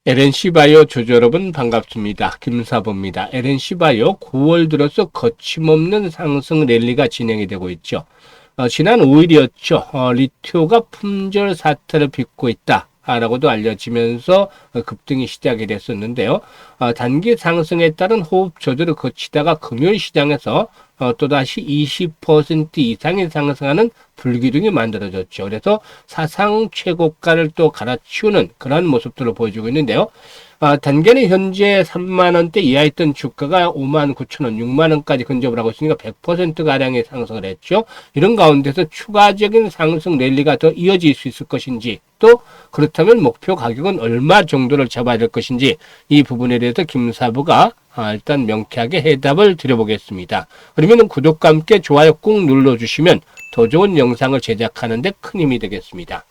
LNC바이오 조조 여러분 반갑습니다. 김사부입니다. LNC바이오 9월 들어서 거침없는 상승 랠리가 진행이 되고 있죠. 지난 5일이었죠. 리튜가 품절 사태를 빚고 있다. 라고도 알려지면서 급등이 시작이 됐었는데요. 단기 상승에 따른 호흡 조절을 거치다가 금요일 시장에서 또다시 20% 이상의 상승하는 불기둥이 만들어졌죠. 그래서 사상 최고가를 또 갈아치우는 그런 모습들을 보여주고 있는데요. 단계는 현재 3만원대 이하 있던 주가가 59,000원, 6만원까지 근접을 하고 있으니까 100%가량의 상승을 했죠. 이런 가운데서 추가적인 상승 랠리가 더 이어질 수 있을 것인지, 또 그렇다면 목표 가격은 얼마 정도를 잡아야 될 것인지, 이 부분에 대해서 김사부가 일단 명쾌하게 해답을 드려보겠습니다. 그러면 구독과 함께 좋아요 꾹 눌러주시면 더 좋은 영상을 제작하는 데 큰 힘이 되겠습니다.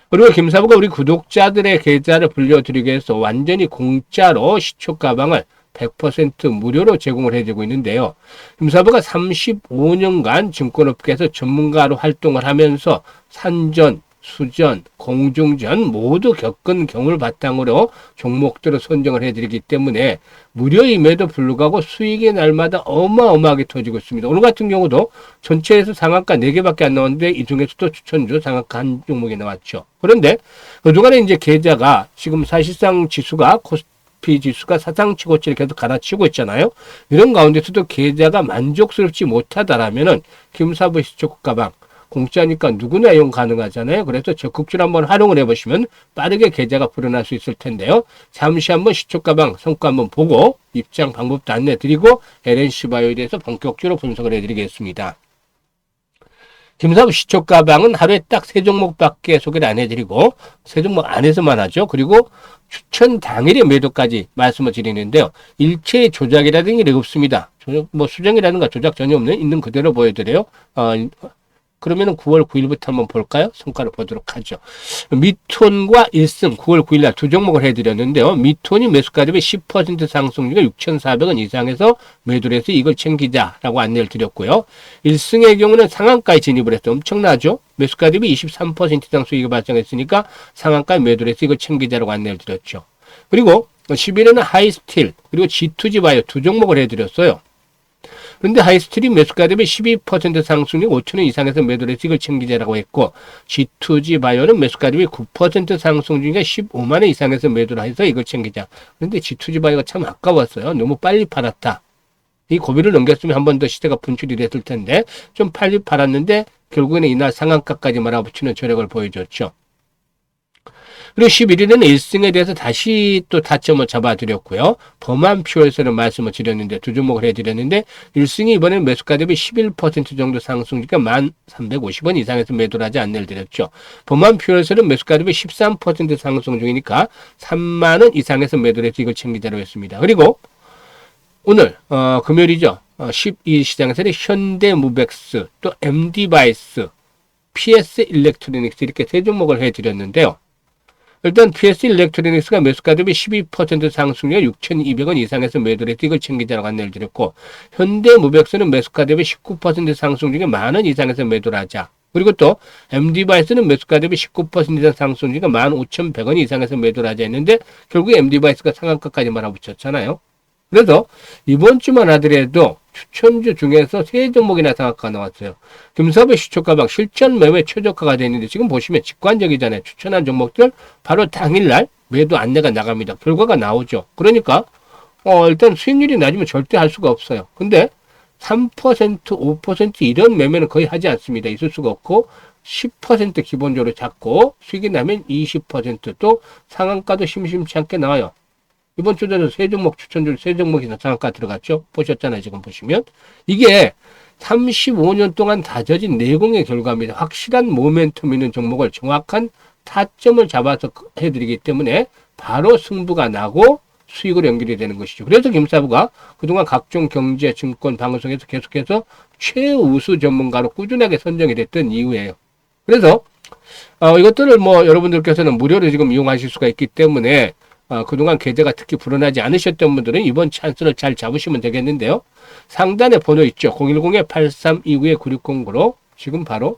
그리고 김사부가 우리 구독자들의 계좌를 불려드리기 위해서 완전히 공짜로 시초 가방을 100% 무료로 제공을 해주고 있는데요. 김사부가 35년간 증권업계에서 전문가로 활동을 하면서 산전, 수전, 공중전 모두 겪은 경우를 바탕으로 종목들을 선정을 해드리기 때문에 무료임에도 불구하고 수익이 날마다 어마어마하게 터지고 있습니다. 오늘 같은 경우도 전체에서 상한가 4개밖에 안 나왔는데 이 중에서도 추천주 상한가 한 종목이 나왔죠. 그런데 그동안에 이제 계좌가 지금 사실상 지수가 코스피 지수가 사상 최고치를 계속 갈아치우고 있잖아요. 이런 가운데서도 계좌가 만족스럽지 못하다라면은 김사부 시초 가방 공짜니까 누구나 이용 가능하잖아요. 그래서 적극적으로 한번 활용을 해보시면 빠르게 계좌가 불어날 수 있을 텐데요. 잠시 한번 시초가방 성과 한번 보고 입장 방법도 안내드리고 LNC바이오에 대해서 본격적으로 분석을 해드리겠습니다. 김사부 시초가방은 하루에 딱 3종목밖에 소개를 안 해드리고 3종목 안에서만 하죠. 그리고 추천 당일의 매도까지 말씀을 드리는데요. 일체의 조작이라든지 게 없습니다. 수정이라든가 조작 전혀 없는 있는 그대로 보여드려요. 그러면은 9월 9일부터 한번 볼까요? 성과를 보도록 하죠. 미톤과 일승 9월 9일날 두 종목을 해드렸는데요. 미톤이 매수가 대비 10% 상승 중에 6,400원 이상에서 매도를 해서 이걸 챙기자라고 안내를 드렸고요. 일승의 경우는 상한가에 진입을 했어요. 엄청나죠? 매수가 대비 23% 이상 수익이 발생했으니까 상한가에 매도를 해서 이걸 챙기자라고 안내를 드렸죠. 그리고 10일에는 하이스틸 그리고 G2G바이오 두 종목을 해드렸어요. 그런데 하이스틸이 매수가 대비 12% 상승률 5,000원 이상에서 매도를 해서 이걸 챙기자라고 했고 G2G바이오는 매수가 대비 9% 상승 중에 15만원 이상에서 매도를 해서 이걸 챙기자. 그런데 G2G바이오가 참 아까웠어요. 너무 빨리 팔았다. 이 고비를 넘겼으면 한 번 더 시세가 분출이 됐을 텐데 좀 빨리 팔았는데 결국에는 이날 상한가까지 몰아붙이는 저력을 보여줬죠. 그리고 11일에는 1승에 대해서 다시 또 타점을 잡아드렸고요. 범한 퓨얼스는 말씀을 드렸는데 두 종목을 해드렸는데 1승이 이번엔 매수가 대비 11% 정도 상승이니까 1,350원 이상에서 매도를 하지 안내를 드렸죠. 범한 퓨얼스는 매수가 대비 13% 상승 중이니까 3만원 이상에서 매도를 해서 이걸 챙기자로 했습니다. 그리고 오늘 금요일이죠. 12일 시장에서는 현대무백스 또 MD바이스 PS 일렉트로닉스 이렇게 세 종목을 해드렸는데요. 일단 PS 일렉트로닉스가 매수가 대비 12% 상승률 6,200원 이상에서 매도를 해서 이걸 챙기자라고 안내를 드렸고 현대무백스는 매수가 대비 19% 상승 중에 10,000원 이상에서 매도를 하자. 그리고 또 MD바이스는 매수가 대비 19% 이상 상승 중에 15,100원 이상에서 매도를 하자 했는데 결국 MD바이스가 상한가까지 몰아붙였잖아요. 그래서 이번 주만 하더라도 추천주 중에서 3종목이나 상한가가 나왔어요. 김사부 시초가방 실전 매매 최저가가 되어 있는데 지금 보시면 직관적이잖아요. 추천한 종목들 바로 당일날 매도 안내가 나갑니다. 결과가 나오죠. 그러니까 일단 수익률이 낮으면 절대 할 수가 없어요. 근데 3%, 5% 이런 매매는 거의 하지 않습니다. 있을 수가 없고 10% 기본적으로 잡고 수익이 나면 20%또 상한가도 심심치 않게 나와요. 이번 주에는 3종목 추천줄 3종목이 상한가 들어갔죠. 보셨잖아요. 지금 보시면. 이게 35년 동안 다져진 내공의 결과입니다. 확실한 모멘텀 있는 종목을 정확한 타점을 잡아서 해드리기 때문에 바로 승부가 나고 수익으로 연결이 되는 것이죠. 그래서 김사부가 그동안 각종 경제, 증권, 방송에서 계속해서 최우수 전문가로 꾸준하게 선정이 됐던 이유예요. 그래서 이것들을 여러분들께서는 무료로 지금 이용하실 수가 있기 때문에 그동안 계좌가 특히 불어나지 않으셨던 분들은 이번 찬스를 잘 잡으시면 되겠는데요. 상단에 번호 있죠. 010-8329-9609로 지금 바로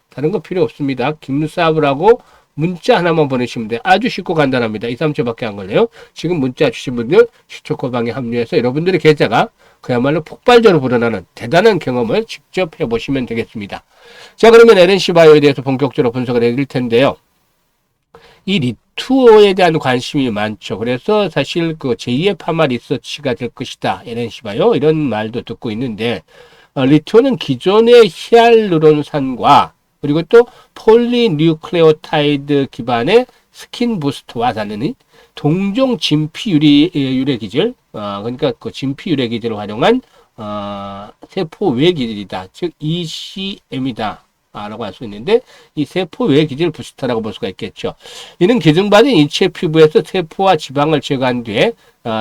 다른 거 필요 없습니다. 김사부라고 문자 하나만 보내시면 돼요. 아주 쉽고 간단합니다. 2, 3초밖에 안 걸려요. 지금 문자 주신 분들 슈초코방에 합류해서 여러분들의 계좌가 그야말로 폭발적으로 불어나는 대단한 경험을 직접 해보시면 되겠습니다. 자, 그러면 LNC 바이오에 대해서 본격적으로 분석을 해드릴 텐데요. 이 리투어에 대한 관심이 많죠. 그래서 사실 그 제2의 파마 리서치가 될 것이다. LNC 바이오 이런 말도 듣고 있는데, 리투어는 기존의 히알루론산과 그리고 또 폴리뉴클레오타이드 기반의 스킨 부스트와 다르니 동종 진피 유래 기질, 그러니까 그 진피 유래 기질을 활용한 세포 외 기질이다. 즉 ECM이다. 라고 할 수 있는데, 이 세포 외 기질 부스터라고 볼 수가 있겠죠. 이는 기증받은 인체 피부에서 세포와 지방을 제거한 뒤에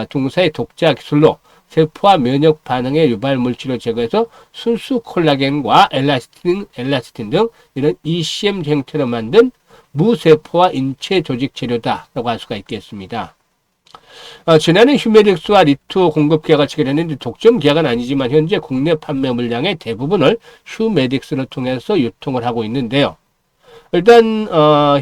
동사의 독자 기술로 세포와 면역 반응의 유발 물질을 제거해서 순수 콜라겐과 엘라스틴 등 이런 ECM 형태로 만든 무세포화 인체 조직 재료다라고 할 수가 있겠습니다. 지난해 휴메딕스와 리투어 공급 계약을 체결했는데 독점 계약은 아니지만 현재 국내 판매 물량의 대부분을 휴메딕스를 통해서 유통을 하고 있는데요. 일단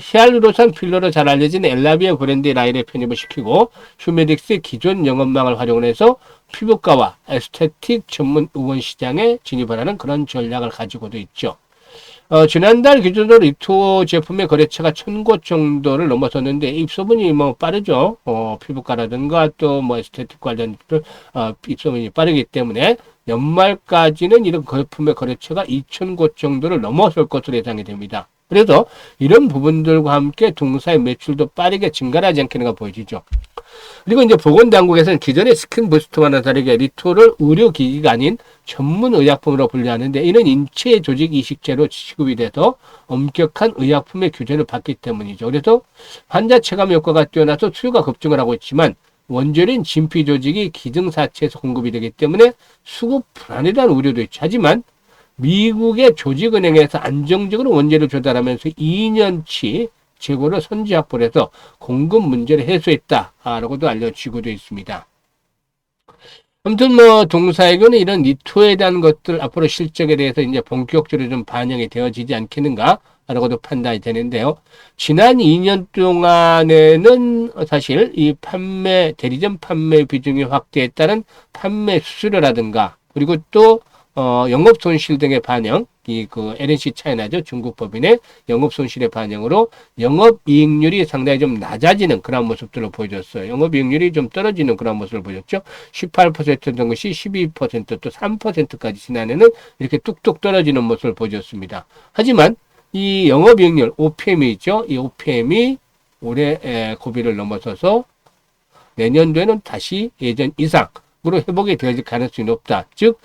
히알루론산 필러로 잘 알려진 엘라비아 브랜드 라인에 편입을 시키고 휴메딕스의 기존 영업망을 활용을 해서 피부과와 에스테틱 전문 의원 시장에 진입을 하는 그런 전략을 가지고도 있죠. 지난달 기준으로 리투어 제품의 거래처가 1000곳 정도를 넘어섰는데 입소문이 뭐 빠르죠. 피부과라든가 또 뭐 에스테틱 관련 입소문이 빠르기 때문에 연말까지는 이런 제품의 거래처가 2000곳 정도를 넘어설 것으로 예상이 됩니다. 그래서 이런 부분들과 함께 동사의 매출도 빠르게 증가하지 않겠는가 보여지죠. 그리고 이제 보건당국에서는 기존의 스킨 부스트와는 다르게 리투어를 의료기기가 아닌 전문 의약품으로 분류하는데, 이는 인체 조직 이식제로 취급이 돼서 엄격한 의약품의 규제를 받기 때문이죠. 그래서 환자 체감 효과가 뛰어나서 수요가 급증을 하고 있지만 원재료인 진피 조직이 기증사체에서 공급이 되기 때문에 수급 불안이라는 우려도 있죠. 하지만 미국의 조직은행에서 안정적으로 원재료 조달하면서 2년치 재고를 선제 확보를 해서 공급 문제를 해소했다라고도 알려지고도 있습니다. 아무튼 뭐 동사에게는 이런 리투어에 대한 것들 앞으로 실적에 대해서 이제 본격적으로 좀 반영이 되어지지 않겠는가라고도 판단이 되는데요. 지난 2년 동안에는 사실 이 대리점 판매 비중이 확대에 따른 판매 수수료라든가 그리고 또 영업 손실 등의 반영, 그 LNC 차이나죠. 중국 법인의 영업 손실의 반영으로 영업 이익률이 상당히 좀 낮아지는 그런 모습들을 보여줬어요. 영업 이익률이 좀 떨어지는 그런 모습을 보여줬죠. 18%던 것이 12%, 또 3%까지 지난해는 이렇게 뚝뚝 떨어지는 모습을 보여줬습니다. 하지만 이 영업 이익률 OPM이 있죠. 이 OPM이 올해 고비를 넘어서서 내년도에는 다시 예전 이상 으로 회복이 되어질 가능성이 높다. 즉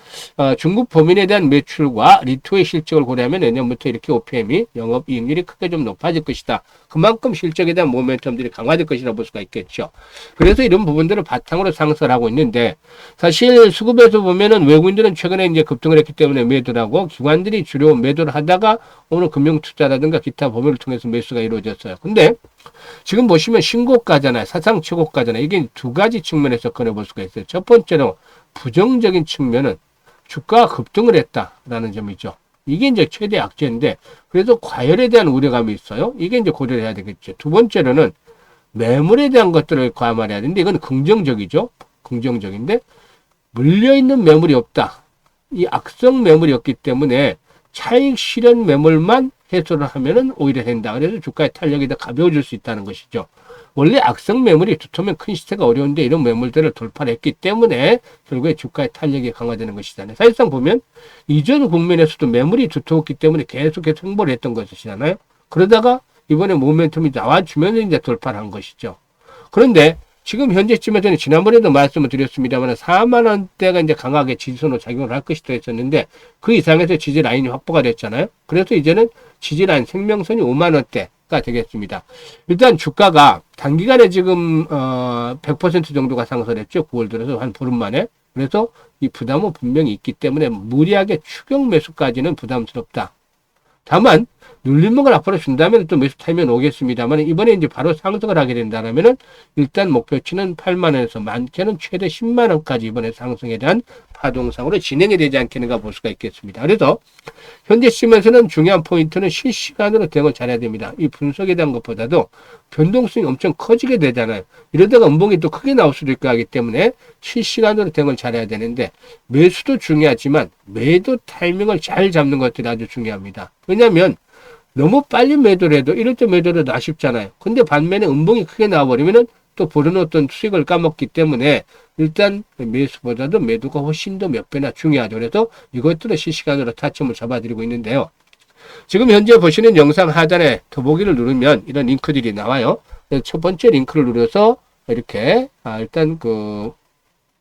중국 범인에 대한 매출과 리투어의 실적을 고려하면 내년부터 이렇게 OPM이 영업이익률이 크게 좀 높아질 것이다. 그만큼 실적에 대한 모멘텀들이 강화될 것이라고 볼 수가 있겠죠. 그래서 이런 부분들을 바탕으로 상승을 하고 있는데, 사실 수급에서 보면은 외국인들은 최근에 이제 급등을 했기 때문에 매도를 하고 기관들이 주로 매도를 하다가 오늘 금융투자라든가 기타 범위를 통해서 매수가 이루어졌어요. 근데 지금 보시면 신고가잖아요. 사상 최고가잖아요. 이게 두 가지 측면에서 꺼내볼 수가 있어요. 첫 번째로 부정적인 측면은 주가가 급등을 했다라는 점이죠. 이게 이제 최대 악재인데, 그래서 과열에 대한 우려감이 있어요. 이게 이제 고려를 해야 되겠죠. 두 번째로는 매물에 대한 것들을 감안해야 되는데, 이건 긍정적이죠. 긍정적인데, 물려있는 매물이 없다. 이 악성 매물이 없기 때문에 차익 실현 매물만 해소를 하면은 오히려 된다. 그래서 주가의 탄력이 더 가벼워질 수 있다는 것이죠. 원래 악성 매물이 두터우면 큰 시세가 어려운데 이런 매물들을 돌파를 했기 때문에 결국에 주가의 탄력이 강화되는 것이잖아요. 사실상 보면 이전 국면에서도 매물이 두터웠기 때문에 계속해서 홍보를 했던 것이잖아요. 그러다가 이번에 모멘텀이 나와주면 이제 돌파를 한 것이죠. 그런데 지금 현재쯤에서는 지난번에도 말씀을 드렸습니다만 4만 원대가 이제 강하게 지지선으로 작용을 할 것이다 했었는데 그 이상에서 지지 라인이 확보가 됐잖아요. 그래서 이제는 지지 라인 생명선이 5만 원대가 되겠습니다. 일단 주가가 단기간에 지금 100% 정도가 상승했죠. 9월 들어서 한 보름 만에. 그래서 이 부담은 분명히 있기 때문에 무리하게 추격 매수까지는 부담스럽다. 다만 눌림목을 앞으로 준다면 또 매수 타이밍 오겠습니다만 이번에 이제 바로 상승을 하게 된다면은 일단 목표치는 8만 원에서 많게는 최대 10만 원까지 이번에 상승에 대한 파동상으로 진행이 되지 않겠는가 볼 수가 있겠습니다. 그래서 현재 시면서는 중요한 포인트는 실시간으로 대응을 잘해야 됩니다. 이 분석에 대한 것보다도 변동성이 엄청 커지게 되잖아요. 이러다가 음봉이 또 크게 나올 수도 있고 하기 때문에 실시간으로 대응을 잘해야 되는데 매수도 중요하지만 매도 타이밍을 잘 잡는 것들이 아주 중요합니다. 왜냐하면 너무 빨리 매도를 해도 이럴 때 매도를 해도 아쉽잖아요. 근데 반면에 음봉이 크게 나와버리면은 또 벌어놓았던 수익을 까먹기 때문에 일단 매수보다도 매도가 훨씬 더 몇 배나 중요하죠. 그래서 이것들을 실시간으로 타점을 잡아드리고 있는데요. 지금 현재 보시는 영상 하단에 더보기를 누르면 이런 링크들이 나와요. 첫 번째 링크를 누려서 이렇게 일단 그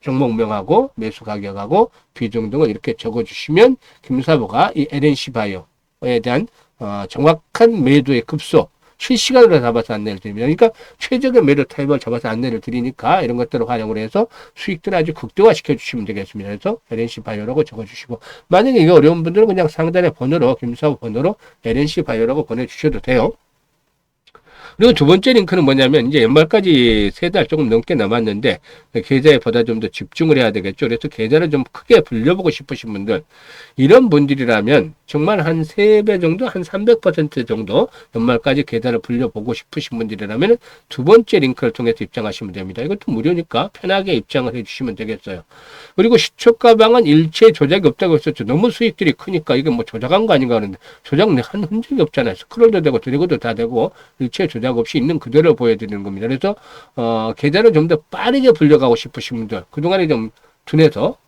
종목명하고 매수 가격하고 비중 등을 이렇게 적어주시면 김사부가 이 LNC 바이오에 대한 정확한 매도의 급소 실시간으로 잡아서 안내를 드립니다. 그러니까 최적의 매도 타임을 잡아서 안내를 드리니까 이런 것들을 활용을 해서 수익들을 아주 극대화시켜 주시면 되겠습니다. 그래서 LNC 바이오라고 적어주시고 만약에 이게 어려운 분들은 그냥 상단의 번호로 김사부 번호로 LNC 바이오라고 보내주셔도 돼요. 그리고 두 번째 링크는 뭐냐면 이제 연말까지 3달 조금 넘게 남았는데 계좌에 보다 좀 더 집중을 해야 되겠죠. 그래서 계좌를 좀 크게 불려보고 싶으신 분들 이런 분들이라면 정말 한 3배 정도 한 300% 정도 연말까지 계좌를 불려보고 싶으신 분들이라면 두 번째 링크를 통해서 입장하시면 됩니다. 이것도 무료니까 편하게 입장을 해주시면 되겠어요. 그리고 시초가방은 일체 조작이 없다고 했었죠. 너무 수익들이 크니까 이게 뭐 조작한 거 아닌가 하는데 조작 한 흔적이 없잖아요. 스크롤도 되고 드래그도 다 되고 일체 조작 없이 있는 그대로 보여드리는 겁니다. 그래서 계좌를 좀 더 빠르게 불려가고 싶으신 분들 그동안에 좀 둔해서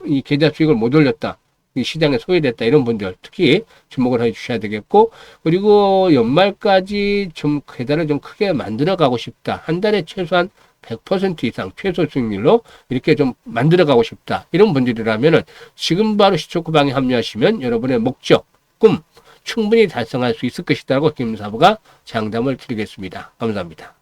이 계좌 수익을 못 올렸다. 이 시장에 소외됐다. 이런 분들 특히 주목을 해 주셔야 되겠고 그리고 연말까지 좀 계좌를 좀 크게 만들어 가고 싶다. 한 달에 최소한 100% 이상 최소 수익률로 이렇게 좀 만들어 가고 싶다. 이런 분들이라면은 지금 바로 시초구방에 합류하시면 여러분의 목적, 꿈 충분히 달성할 수 있을 것이라고 김사부가 장담을 드리겠습니다. 감사합니다.